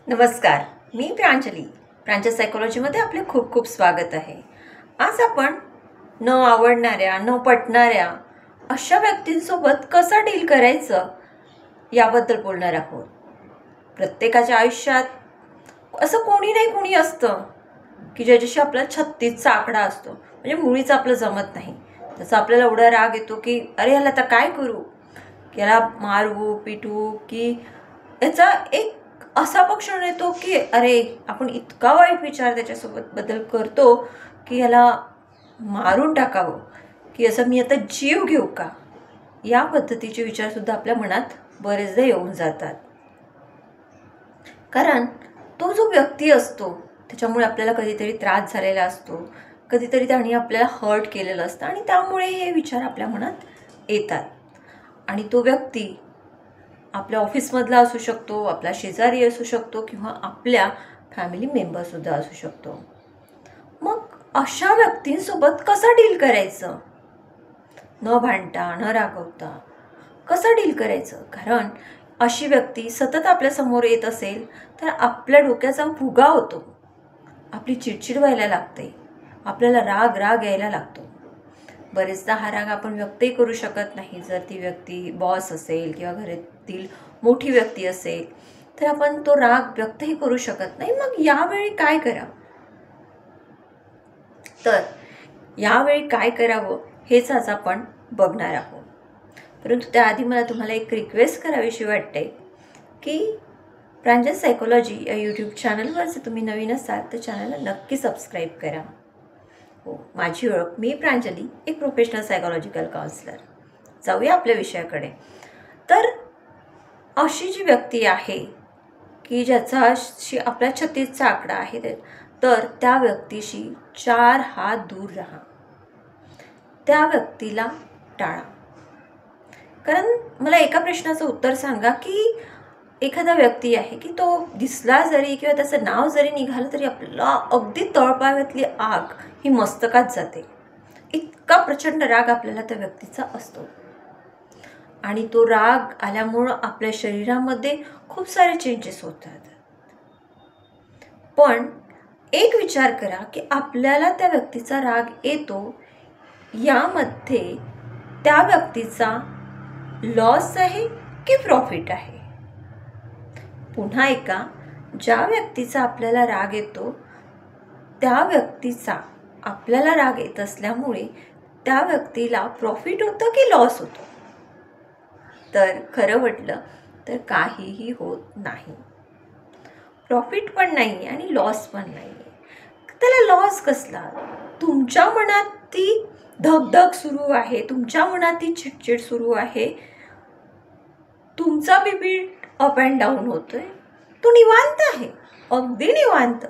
नमस्कार, मी प्रांजल सायकोलॉजीमध्ये आपले खूप खूप स्वागत आहे. आज आपण न आवडणाऱ्या, न पटणाऱ्या अशा व्यक्तींसोबत कसं डील करायचं याबद्दल बोलणार आहोत. प्रत्येकाच्या आयुष्यात असं कोणी नाही कोणी असतं की ज्याच्याशी आपला 36चा आकडा असतो, म्हणजे मुळीच आपलं जमत नाही. त्याचा आपल्याला एवढा राग येतो की अरे याला आता काय करू, याला मारू पिटू, की याचा एक असा क्षण येतो की अरे आपण इतका वाईट विचार त्याच्यासोबत बद्दल करतो की याला मारून टाकावं, की असं मी आता जीव घेऊ का, या पद्धतीचे विचारसुद्धा आपल्या मनात बरेचदा येऊन जातात. कारण तो जो व्यक्ती असतो त्याच्यामुळे आपल्याला कधीतरी त्रास झालेला असतो, कधीतरी त्याने आपल्याला हर्ट केलेलं असतं आणि त्यामुळे हे विचार आपल्या मनात येतात. आणि तो व्यक्ती आपल्या ऑफिसमधला असू शकतो, आपला शेजारी असू शकतो किंवा आपल्या फॅमिली मेंबरसुद्धा असू शकतो. मग अशा व्यक्तींसोबत कसं डील करायचं, न भांडता न रागवता कसं डील करायचं? कारण अशी व्यक्ती सतत आपल्यासमोर येत असेल तर आपल्या डोक्याचा भुगा होतो, आपली चिडचिड व्हायला लागते, आपल्याला राग यायला लागतो. बरेचदा हा राग आपण व्यक्तही करू शकत नाही. जर ती व्यक्ती बॉस असेल किंवा घरातील मोठी व्यक्ती असेल तर आपण तो राग व्यक्तही करू शकत नाही. मग यावेळी काय करावं? तर यावेळी काय करावं हेच आज आपण बघणार आहोत. परंतु त्याआधी मला तुम्हाला एक रिक्वेस्ट करावीशी वाटते की प्रांजल सायकोलॉजी या यूट्यूब चॅनलवर जर तुम्ही नवीन असाल तर चॅनलला नक्की सबस्क्राईब करा. हो, माझी ओळख, मी प्रांजली, एक प्रोफेशनल सायकोलॉजिकल काउन्सिलर. जाऊया आपल्या विषयाकडे. तर अशी जी व्यक्ती आहे की ज्याचाशी आपला 36चा आकडा आहे, तर त्या व्यक्तीशी 4 हात दूर राहा, त्या व्यक्तीला टाळा. कारण मला एका प्रश्नाचं उत्तर सांगा की एखादा व्यक्ती आहे की तो दिसला जरी किंवा त्याचं नाव जरी निघालं तरी आपल्याला अगदी तळपायातली आग ही मस्तकात जाते. इतका प्रचंड राग आपल्याला त्या व्यक्तीचा असतो आणि तो राग आल्यामुळं आपल्या शरीरामध्ये खूप सारे चेंजेस होतात. पण एक विचार करा की आपल्याला त्या व्यक्तीचा राग येतो, यामध्ये त्या व्यक्तीचा लॉस आहे की प्रॉफिट आहे? पुन्हा एका, ज्या व्यक्तीचा आपल्याला राग येतो त्या व्यक्तीचा आपल्याला राग येत असल्यामुळे त्या व्यक्तीला प्रॉफिट होतं की लॉस होतं? तर खरं म्हटलं तर काहीही होत नाही. प्रॉफिट पण नाही आणि लॉस पण नाही. त्याला लॉस कसला? तुमच्या मनात ती धगधग सुरू आहे, तुमच्या मनात ती चिडचिड सुरू आहे, तुमचा बीपी अप अँड डाऊन होतोय, तो निवांत आहे, अगदी निवांत,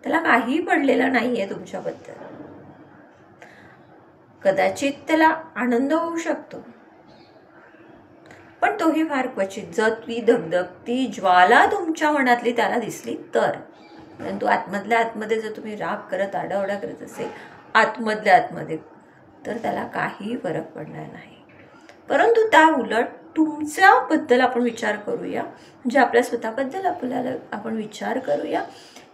त्याला काही पडलेलं नाही आहे तुमच्याबद्दल. कदाचित त्याला आनंद होऊ शकतो, पण तोही फार क्वचित. जर ती धगधग, ती ज्वाला तुमच्या मनातली त्याला दिसली तर. परंतु आतमधल्या आतमध्ये जर तुम्ही राग करत आरडाओरडा करत असेल आतमधल्या आतमध्ये, तर त्याला काही फरक पडणार नाही. परंतु त्या उलट तुमच्याबद्दल आपण विचार करूया, म्हणजे आपल्या स्वतःबद्दल आपल्याला आपण विचार करूया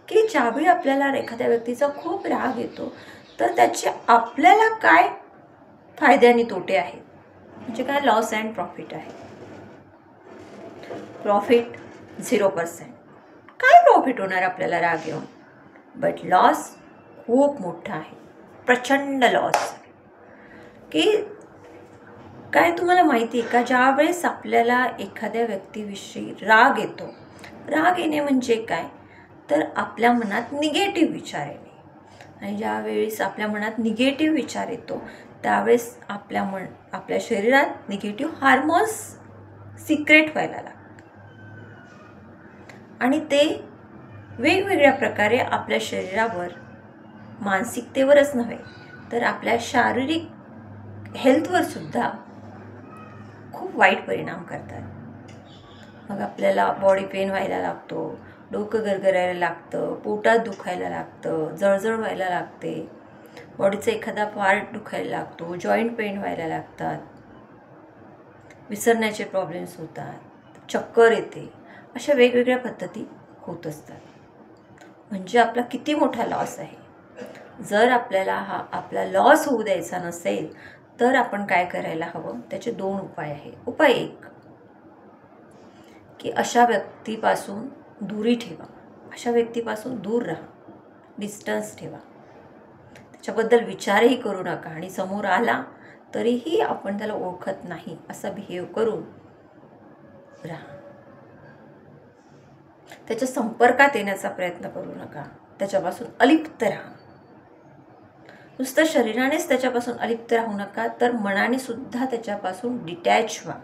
की ज्यावेळी आपल्याला एखाद्या व्यक्तीचा खूप राग येतो तर त्याचे आपल्याला काय फायदे आणि तोटे आहेत, म्हणजे काय लॉस अँड प्रॉफिट आहे. प्रॉफिट 0%. काय प्रॉफिट होणार आपल्याला राग येऊन? बट लॉस खूप मोठा आहे, प्रचंड लॉस. की काय तुम्हाला माहिती आहे का, ज्यावेळेस आपल्याला एखाद्या व्यक्तीविषयी राग येतो, राग येणे म्हणजे काय, तर आपल्या मनात निगेटिव्ह विचार येणे. आणि ज्यावेळेस आपल्या मनात निगेटिव्ह विचार येतो त्यावेळेस आपल्या शरीरात निगेटिव्ह हार्मोन्स सिक्रेट व्हायला लागतात आणि ते वेगवेगळ्या प्रकारे आपल्या शरीरावर, मानसिकतेवरच नव्हे तर आपल्या शारीरिक हेल्थवर सुद्धा खूप वाईट परिणाम करतात. मग आपल्याला बॉडी पेन व्हायला लागतो, डोकं गरगरायला लागतं, पोटात दुखायला लागतं, जळजळ व्हायला लागते, बॉडीचा एखादा पार्ट दुखायला लागतो, जॉईंट पेन व्हायला लागतात, विसरण्याचे प्रॉब्लेम्स होतात, चक्कर येते. अशा वेगवेगळ्या पद्धती होत असतात. म्हणजे आपला किती मोठा लॉस आहे. जर आपल्याला हा आपला लॉस होऊ द्यायचा नसेल तर आपण काय करायला हवं, त्याचे 2 उपाय आहे. उपाय 1 की अशा व्यक्तीपासून दुरी ठेवा, अशा व्यक्तीपासून दूर राहा, डिस्टन्स ठेवा, त्याच्याबद्दल विचारही करू नका आणि समोर आला तरीही आपण त्याला ओळखत नाही असं बिहेव करून राहा. त्याच्या संपर्कात येण्याचा प्रयत्न करू नका, त्याच्यापासून अलिप्त राहा. नुसतं शरीरानेच त्याच्यापासून अलिप्त राहू नका, तर मनाने सुद्धा त्याच्यापासून डिटॅच व्हा.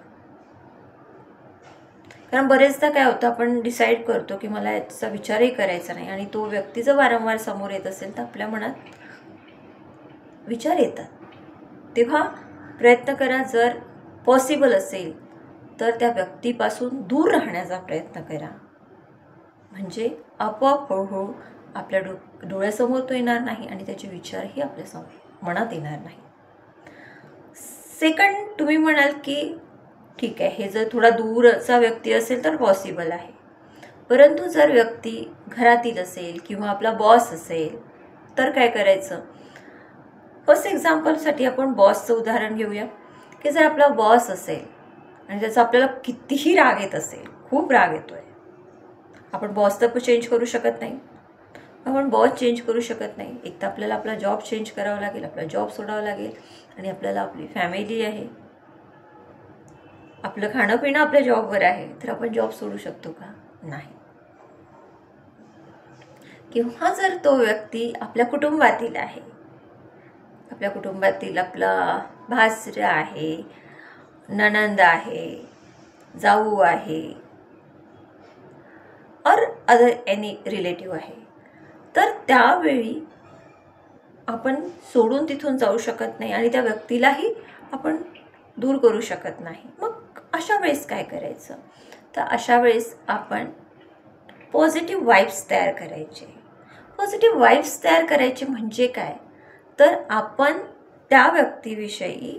कारण बरेचदा काय होतं, आपण डिसाईड करतो की मला याचा विचारही करायचा नाही आणि तो व्यक्ती जर वारंवार समोर येत असेल तर आपल्या मनात विचार येतात. तेव्हा प्रयत्न करा, जर पॉसिबल असेल तर त्या व्यक्तीपासून दूर राहण्याचा प्रयत्न करा. म्हणजे आपोआप हळूहळू आपल्या डोळ्यासमोर तो येणार नाही आणि त्याचे विचारही आपल्या मनात येणार नाही. सेकंड, तुम्ही म्हणाल की ठीक आहे, हे जर थोडा दूरचा व्यक्ती असेल तर पॉसिबल आहे. परंतु जर व्यक्ती घरातील असेल किंवा आपला बॉस असेल तर काय करायचं. फर्स्ट एक्झाम्पलसाठी आपण बॉसचं उदाहरण घेऊया. की जर आपला बॉस असेल आणि त्याचा आपल्याला कितीही राग येत असेल, खूप राग येतोय, आपण बॉस तर चेंज करू शकत नाही, आपण बॉस चेंज करू शकत नाही. एक तर आपल्याला आपला जॉब चेंज करावा लागेल, आपला जॉब सोडावा लागेल आणि आपल्याला आपली फॅमिली आहे, आपलं खाणं पिणं आपल्या जॉबवर आहे, तर आपण जॉब सोडू शकतो का? नाही. किंवा जर तो व्यक्ती आपल्या कुटुंबातील आहे, आपल्या कुटुंबातील आपला भासरा आहे, नणंद आहे, जाऊ आहे, और अदर एनी रिलेटिव्ह आहे, तर त्यावेळी आपण सोडून तिथून जाऊ शकत नाही आणि त्या व्यक्तीलाही आपण दूर करू शकत नाही. मग अशा वेळेस काय करायचं, तर अशा वेळेस आपण पॉझिटिव्ह वाइब्स तयार करायचे. पॉझिटिव्ह वाइब्स तयार करायचे म्हणजे काय, तर आपण त्या व्यक्तीविषयी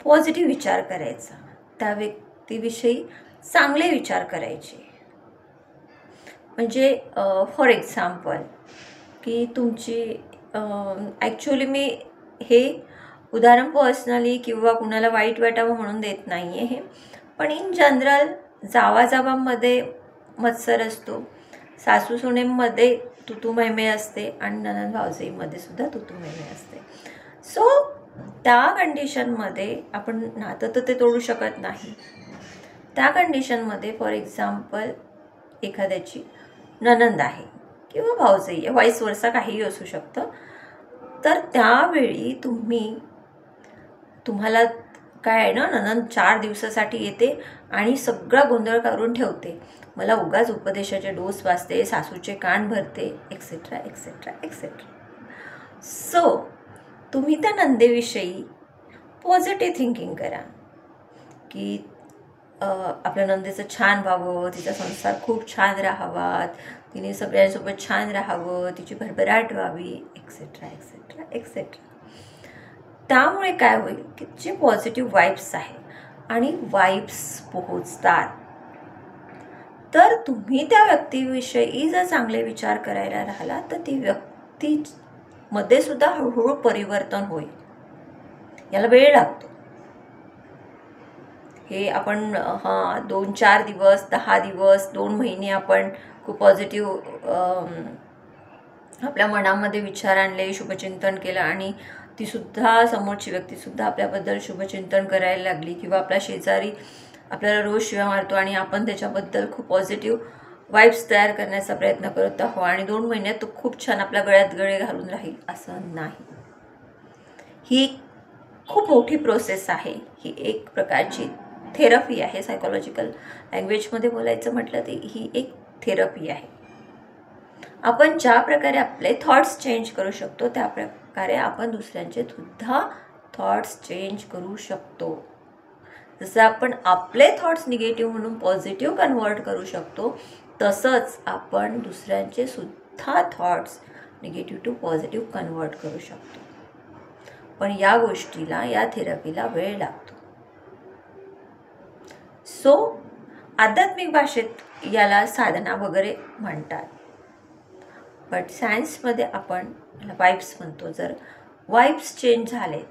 पॉझिटिव्ह विचार करायचा, त्या व्यक्तीविषयी चांगले विचार करायचे. म्हणजे फॉर एक्झाम्पल की तुमची ॲक्च्युली मी हे उदाहरण पर्सनली किंवा कुणाला वाईट वाटावं म्हणून देत नाही आहे हे, पण इन जनरल जावाजावांमध्ये मत्सर असतो, सासू सुनेमध्ये तुतू मैमे असते आणि नणंद भावजईमध्ये सुद्धा तुतू मैमे असते. सो त्या कंडिशनमध्ये आपण नातं तर ते तोडू शकत नाही. त्या कंडिशनमध्ये फॉर एक्झाम्पल एखाद्याची नणंद आहे किंवा भावजई आहे, वाईस वर्सा काहीही असू शकतं, तर त्यावेळी तुम्हाला काय आहे ना, नणंद 4 दिवसासाठी येते आणि सगळा गोंधळ करून ठेवते, मला उगाच उपदेशाचे डोस वाजते, सासूचे कान भरते, एक्सेट्रा एक्सेट्रा एक्सेट्रा. सो तुम्ही त्या नंदेविषयी पॉझिटिव्ह थिंकिंग करा की आपल्या नंदेचं छान व्हावं, तिचा संसार खूप छान राहावा, तिने सगळ्यांसोबत छान राहावं, तिची भरभराट व्हावी, एक्सेट्रा एक्सेट्रा एक्सेट्रा. त्यामुळे काय होईल की जे पॉझिटिव्ह वाइब्स आहे आणि वाइब्स पोहोचतात, तर तुम्ही त्या व्यक्तीविषयी जर चांगले विचार करायला राहिला तर ती व्यक्तीमध्ये सुद्धा हळूहळू परिवर्तन होईल. याला वेळ लागतो. हे आपण 2-4 दिवस, 10 दिवस, 2 महिने आपण खूप पॉझिटिव्ह आपल्या मनामध्ये विचार आणले, शुभचिंतन केलं आणि तीसुद्धा समोरची व्यक्तीसुद्धा आपल्याबद्दल शुभचिंतन करायला लागली किंवा आपला शेजारी आपल्याला रोज शिव्या मारतो आणि आपण त्याच्याबद्दल खूप पॉझिटिव्ह वाइब्स तयार करण्याचा प्रयत्न करत आहोत आणि 2 महिन्यात तो खूप छान आपल्या गळ्यात गळे घालून राहील असं नाही. ही खूप मोठी प्रोसेस आहे. ही एक प्रकारची थेरपी आहे. सायकोलॉजिकल लँग्वेजमध्ये बोलायचं म्हटलं तर ही एक थेरपी आहे. आपण ज्या प्रकारे आपले थॉट्स चेंज करू शकतो त्या प्रकारे आपण दुसऱ्यांचे सुद्धा थॉट्स चेंज करू शकतो. जसं आपण आपले थॉट्स निगेटिव्ह म्हणून पॉझिटिव्ह कन्वर्ट करू शकतो, तसंच आपण दुसऱ्यांचे सुद्धा thoughts negative to positive convert करू शकतो. पण या गोष्टीला, या थेरपीला वेळ लागतो. सो आध्यात्मिक भाषेत याला साधना वगैरे म्हणतात. बट सायन्समध्ये आपण याला वाईब्स म्हणतो. जर वाईब्स चेंज झाले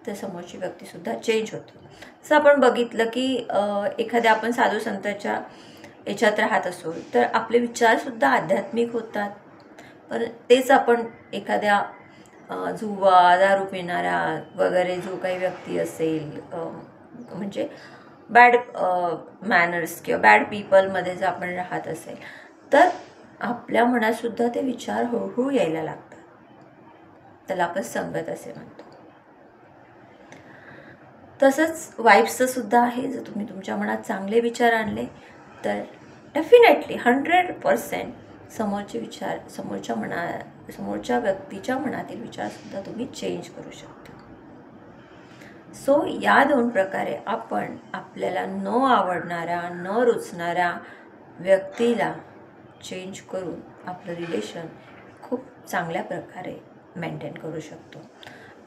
तर समोरची व्यक्तीसुद्धा चेंज होते. जसं आपण बघितलं की एखाद्या आपण साधू संतांच्या याच्यात राहत असो तर आपले विचारसुद्धा आध्यात्मिक होतात. पण तेच आपण एखाद्या जुवा दारू पिणारा वगैरे जो काही व्यक्ती असेल, म्हणजे बॅड मॅनर्स किंवा बॅड पीपलमध्ये जर आपण राहत असेल तर आपल्या मनातसुद्धा ते विचार हळूहळू यायला लागतात. त्याला आपण संगत असे म्हणतो. तसंच वाईब्सचं सुद्धा आहे. जर तुम्ही तुमच्या मनात चांगले विचार आणले तर डेफिनेटली 100% समोरचे विचार समोरच्या व्यक्तीच्या मनातील विचारसुद्धा तुम्ही चेंज करू शकता. सो या 2 प्रकारे आपण आपल्याला न आवडणाऱ्या न रुचणाऱ्या व्यक्तीला चेंज करून आपलं रिलेशन खूप चांगल्या प्रकारे मेंटेन करू शकतो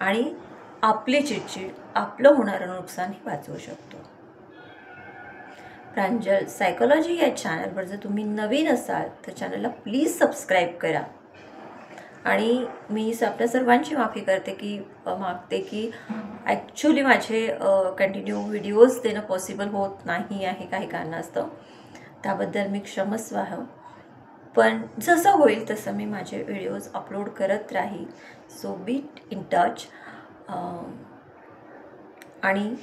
आणि आपली चिडचिड, आपलं होणारं नुकसानही वाचवू शकतो. प्रांजल सायकोलॉजी या चॅनलवर जर तुम्ही नवीन असाल तर चॅनलला प्लीज सबस्क्राईब करा. आणि मी आपल्या सर्वांची मागते की ॲक्च्युली माझे कंटिन्यू व्हिडिओज देणं पॉसिबल होत नाही आहे काही कारणास्तव. त्याबद्दल मी क्षमस्वाह. पण जसं होईल तसं मी माझे व्हिडिओज अपलोड करत राहील. So be in touch. आणि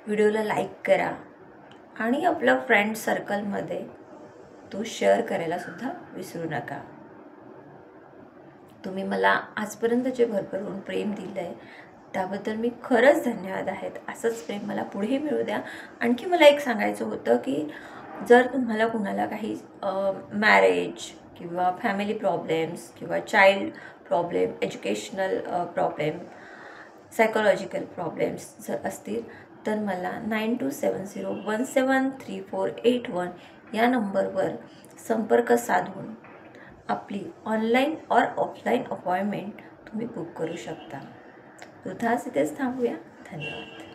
व्हिडिओला लाईक करा आणि आपल्या फ्रेंड सर्कलमध्ये तो शेअर करायलासुद्धा विसरू नका. तुम्ही मला आजपर्यंत जे भरभरून प्रेम दिलं आहे त्याबद्दल मी खरंच धन्यवाद आहेत. असंच प्रेम मला पुढे मिळू द्या. आणखी मला एक सांगायचं होतं की जर तुम्हाला कुणाला काही मॅरेज किंवा फॅमिली प्रॉब्लेम्स किंवा child problem, educational problem, psychological problems जर असतील तर मला 9270173481 या नंबरवर संपर्क साधून आपली ऑनलाईन और ऑफलाईन अपॉइंटमेंट तुम्ही बुक करू शकता. तुर्तास इथेच थांबूया. धन्यवाद.